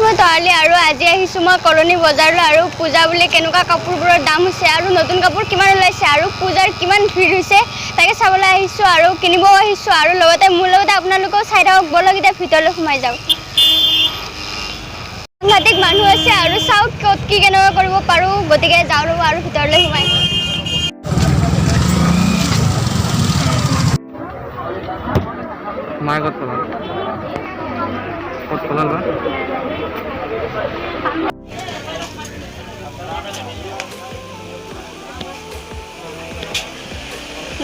মই তৰালি আৰু আজি আহিছোঁ মই কলনী বজাৰলৈ আৰু পূজা বুলি কেনেকুৱা কাপোৰবোৰৰ দাম হৈছে আৰু নতুন কাপোৰ কিমান ওলাইছে আৰু পূজাৰ কিমান ভিৰ হৈছে তাকে চাবলৈ আহিছোঁ আৰু কিনিব আহিছোঁ আৰু লগতে মোৰ লগতে আপোনালোকেও চাই থাকক বলক এতিয়া ভিতৰলৈ সোমাই যাওক। সাংঘাতিক মানুহ আছে আৰু চাওক ক'ত কি কেনেকুৱা কৰিব পাৰোঁ গতিকে যাওঁ ৰ'ব আৰু ভিতৰলৈ সোমাই। মাই ক'ত পলাল? ক'ত পলাল বা?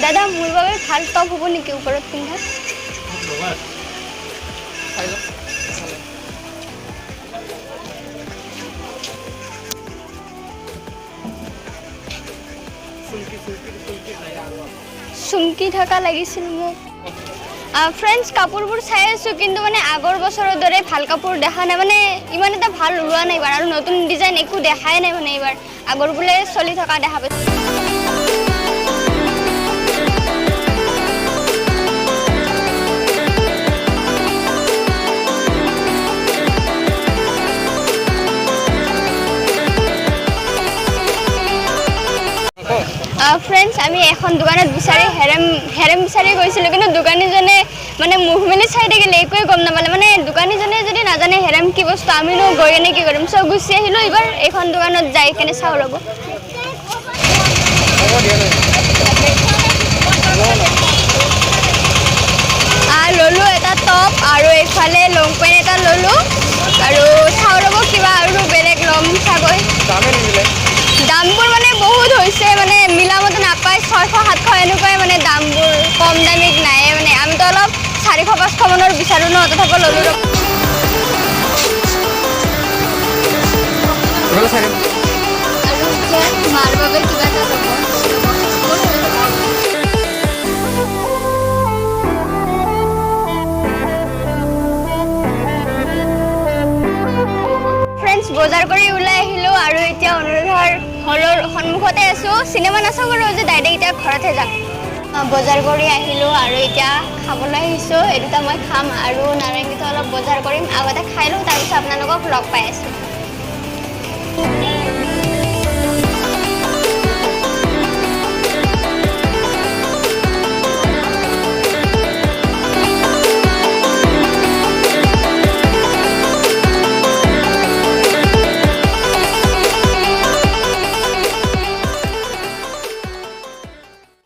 দাদা মোৰ বাবে ভাল টপ হ'ব নেকি ওপৰত পিন্ধা? চুমকি থকা লাগিছিল মোক। ফ্ৰেণ্ডছ কাপোৰবোৰ চাই আছোঁ কিন্তু মানে আগৰ বছৰৰ দৰে ভাল কাপোৰ দেখা নাই মানে ইমান এটা ভাল ওলোৱা নাই এইবাৰ আৰু নতুন ডিজাইন একো দেখাই নাই মানে এইবাৰ আগৰ বোলে চলি থকা দেখা পাইছোঁ। ফ্ৰেণ্ডছ আমি এখন দোকানত বিচাৰি হেৰেম বিচাৰি গৈছিলোঁ কিন্তু দোকানীজনে মানে মুখ মেলি চাই থাকিলে একোৱে গম নাপালে মানে দোকানীজনে যদি নাজানে হেৰেম কি বস্তু আমিনো গৈ কেনে কি কৰিম চব গুচি আহিলোঁ এইবাৰ এইখন দোকানত যাই কেনে চাওঁ ৰ'ব। ল'লোঁ এটা টপ আৰু এইফালে লং পেণ্ট এটা ল'লোঁ আৰু চাওঁ ৰ'ব কিবা আৰু বেলেগ ল'ম চাগৈ। দামবোৰ মানে বহুত হৈছে মানে মিলামতে নাপায় 600-700 এনেকুৱাই মানে দামবোৰ কম দামীক নাই মানে আমিতো অলপ 400-500 মানৰ বিচাৰোঁ ন তথাপি ল'লোঁ ৰ'ব। আৰু মাৰ বাবে কিবা এটা ল'ব। বজাৰ কৰি ওলাই আহিলোঁ আৰু এতিয়া অনুৰাধাৰ হলৰ সন্মুখতে আছোঁ চিনেমা নাচাওঁ বাৰু যে ডাইৰেক্ট এতিয়া ঘৰতহে যাম। বজাৰ কৰি আহিলোঁ আৰু এতিয়া খাবলৈ আহিছোঁ এই দুটা মই খাম আৰু নাৰেংগীটো অলপ বজাৰ কৰিম আগতে খাই লওঁ তাৰপিছত আপোনালোকক লগ পাই আছোঁ।